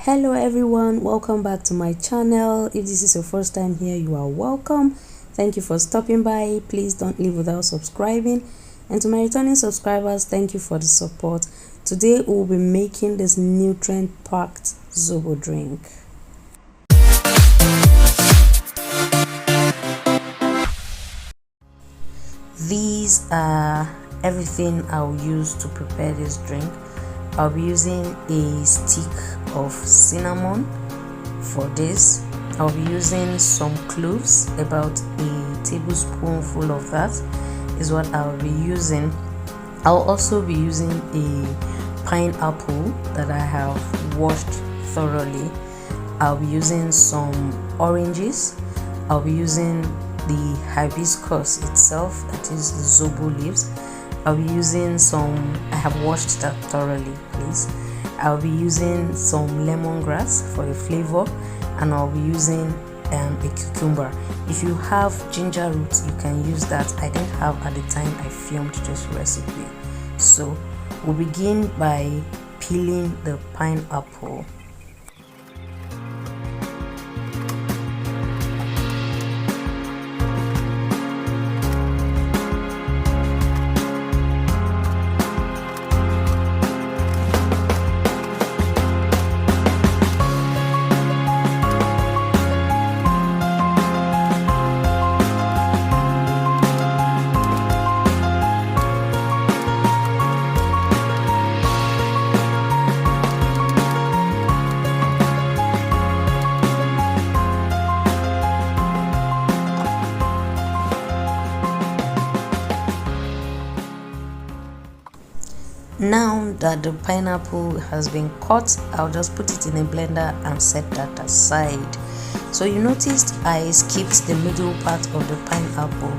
Hello everyone, welcome back to my channel. If this is your first time here, you are welcome. Thank you for stopping by. Please don't leave without subscribing, and to my returning subscribers, thank you for the support. Today we'll be making this nutrient packed Zobo drink. These are everything I'll use to prepare this drink. I'll be using a stick of cinnamon for this. I'll be using some cloves, about a tablespoonful of that is what I'll be using. I'll also be using a pineapple that I have washed thoroughly. I'll be using some oranges. I'll be using the hibiscus itself, that is the Zobo leaves. I'll be using some, I have washed that thoroughly, please. I'll be using some lemongrass for the flavor, and I'll be using a cucumber. If you have ginger roots, you can use that. I didn't have at the time I filmed this recipe. So we'll begin by peeling the pineapple. Now that the pineapple has been cut, I'll just put it in a blender and set that aside. So you noticed I skipped the middle part of the pineapple.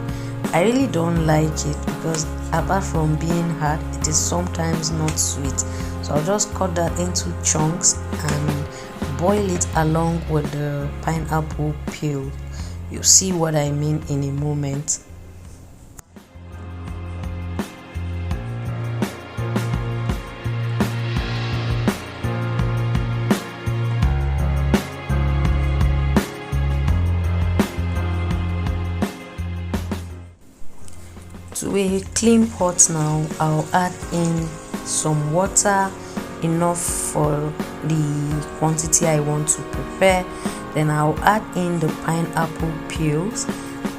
I really don't like it because apart from being hard, it is sometimes not sweet. So I'll just cut that into chunks and boil it along with the pineapple peel. You'll see what I mean in a moment. To a clean pot now, I'll add in some water, enough for the quantity I want to prepare. Then I'll add in the pineapple peels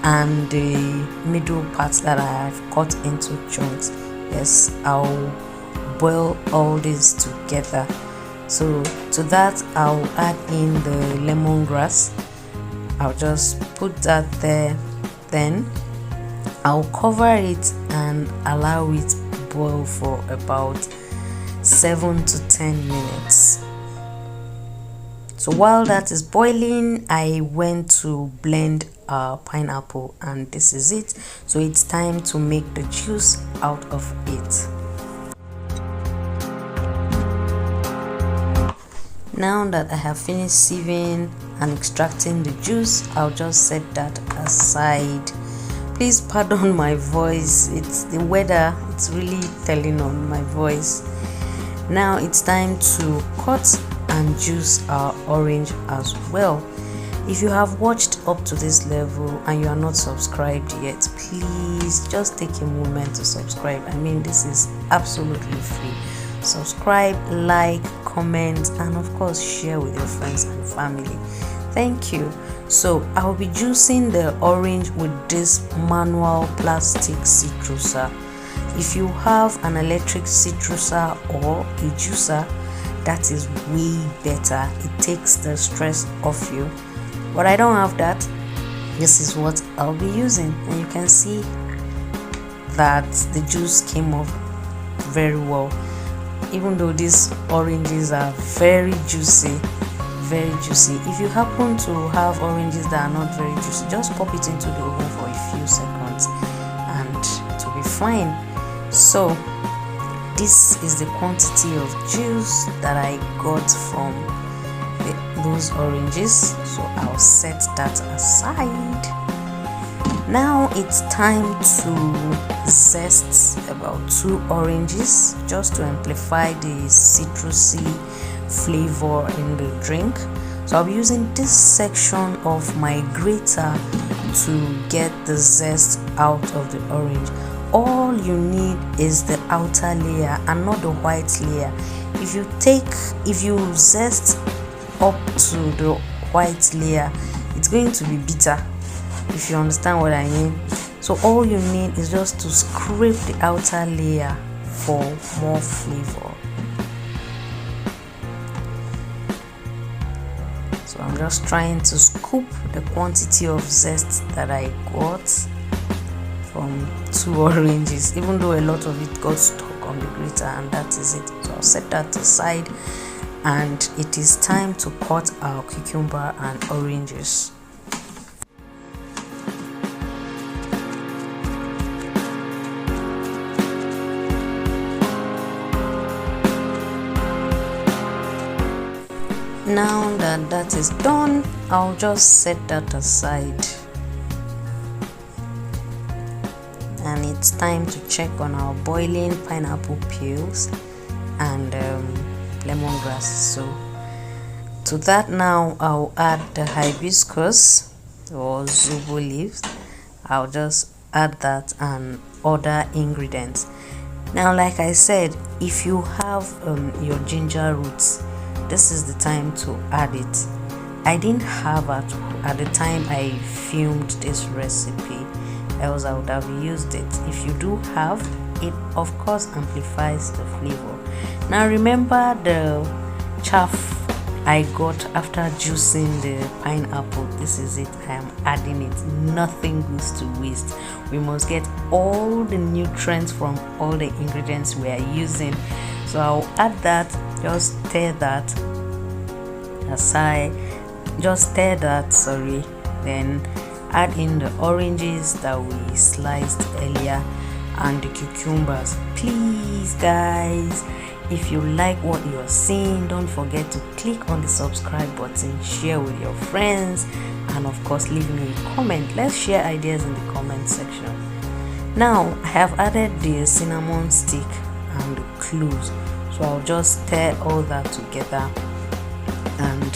and the middle parts that I have cut into chunks. Yes, I'll boil all this together. So to that, I'll add in the lemongrass. I'll just put that there. Then I'll cover it and allow it boil for about 7 to 10 minutes. So while that is boiling, I went to blend pineapple, and this is it. So it's time to make the juice out of it. Now that I have finished sieving and extracting the juice, I'll just set that aside. Please pardon my voice, it's the weather, it's really telling on my voice. Now it's time to cut and juice our orange as well. If you have watched up to this level and you are not subscribed yet, please just take a moment to subscribe. I mean, this is absolutely free. Subscribe, like, comment, and of course share with your friends and family. Thank you. So I'll be juicing the orange with this manual plastic citruser. If you have an electric citruser or a juicer, that is way better. It takes the stress off you. But I don't have that. This is what I'll be using, and you can see that the juice came off very well. Even though these oranges are very juicy. If you happen to have oranges that are not very juicy, just pop it into the oven for a few seconds and to be fine. So this is the quantity of juice that I got from those oranges, so I'll set that aside. Now it's time to zest about 2 oranges just to amplify the citrusy flavor in the drink. So I'll be using this section of my grater to get the zest out of the orange. All you need is the outer layer and not the white layer. If you zest up to the white layer, it's going to be bitter, if you understand what I mean. So all you need is just to scrape the outer layer for more flavor. So I'm just trying to scoop the quantity of zest that I got from 2 oranges, even though a lot of it got stuck on the grater, and that is it. So I'll set that aside, and it is time to cut our cucumber and oranges. Now that is done, I'll just set that aside, and it's time to check on our boiling pineapple peels and lemongrass. So to that now I'll add the hibiscus or zobo leaves. I'll just add that and other ingredients. Now, like I said, if you have your ginger roots, this is the time to add it. I didn't have it at the time I filmed this recipe, else I would have used it. If you do have it, of course amplifies the flavor. Now remember the chaff I got after juicing the pineapple. This is it. I am adding it. Nothing goes to waste. We must get all the nutrients from all the ingredients we are using. So I'll add that. Just stir that aside. Then add in the oranges that we sliced earlier and the cucumbers. Please guys, if you like what you're seeing, don't forget to click on the subscribe button, share with your friends, and of course leave me a comment. Let's share ideas in the comment section. Now I have added the cinnamon stick and the cloves, so I'll just stir all that together and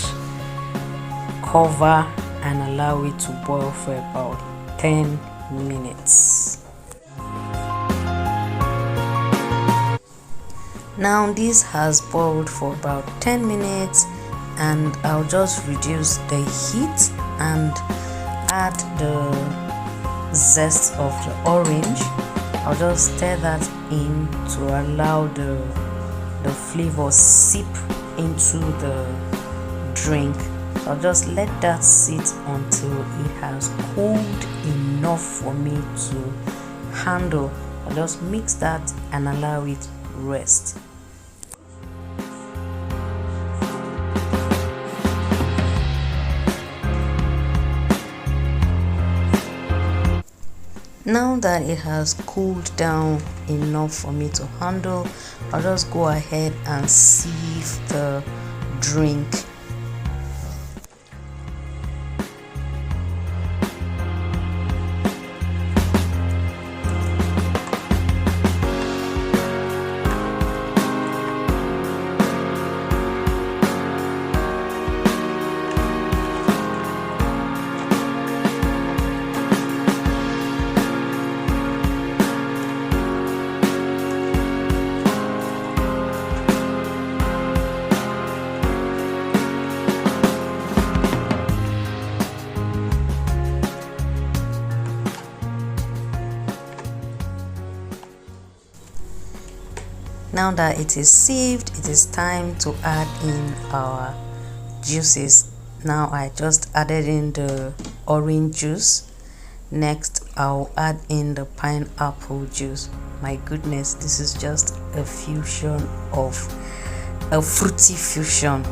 cover and allow it to boil for about 10 minutes. Now this has boiled for about 10 minutes, and I'll just reduce the heat and add the zest of the orange. I'll just stir that in to allow the flavor seep into the drink. I'll just let that sit until it has cooled enough for me to handle. I'll just mix that and allow it rest. Now that it has cooled down enough for me to handle, I'll just go ahead and sieve the drink. Now that it is sieved, it is time to add in our juices. Now I just added in the orange juice. Next I'll add in the pineapple juice. My goodness, this is just a fusion of a fruity fusion,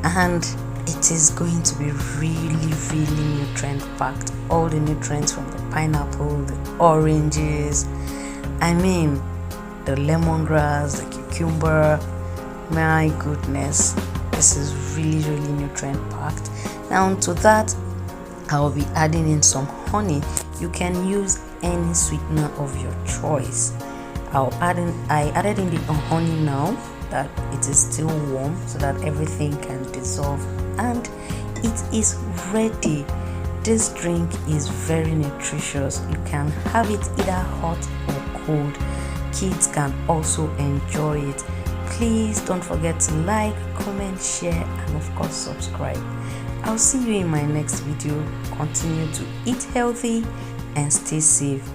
and it is going to be really nutrient packed. All the nutrients from the pineapple, the oranges, I mean the lemongrass, the cucumber. My goodness, this is really nutrient packed. Now to that I'll be adding in some honey. You can use any sweetener of your choice. I added in the honey now that it is still warm so that everything can dissolve, and it is ready. This drink is very nutritious. You can have it either hot or cold. Kids can also enjoy it. Please don't forget to like, comment, share, and of course subscribe. I'll see you in my next video. Continue to eat healthy and stay safe.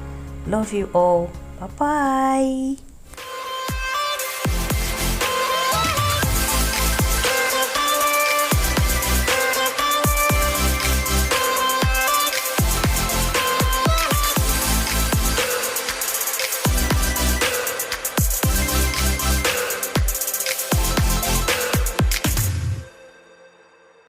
Love you all. Bye bye.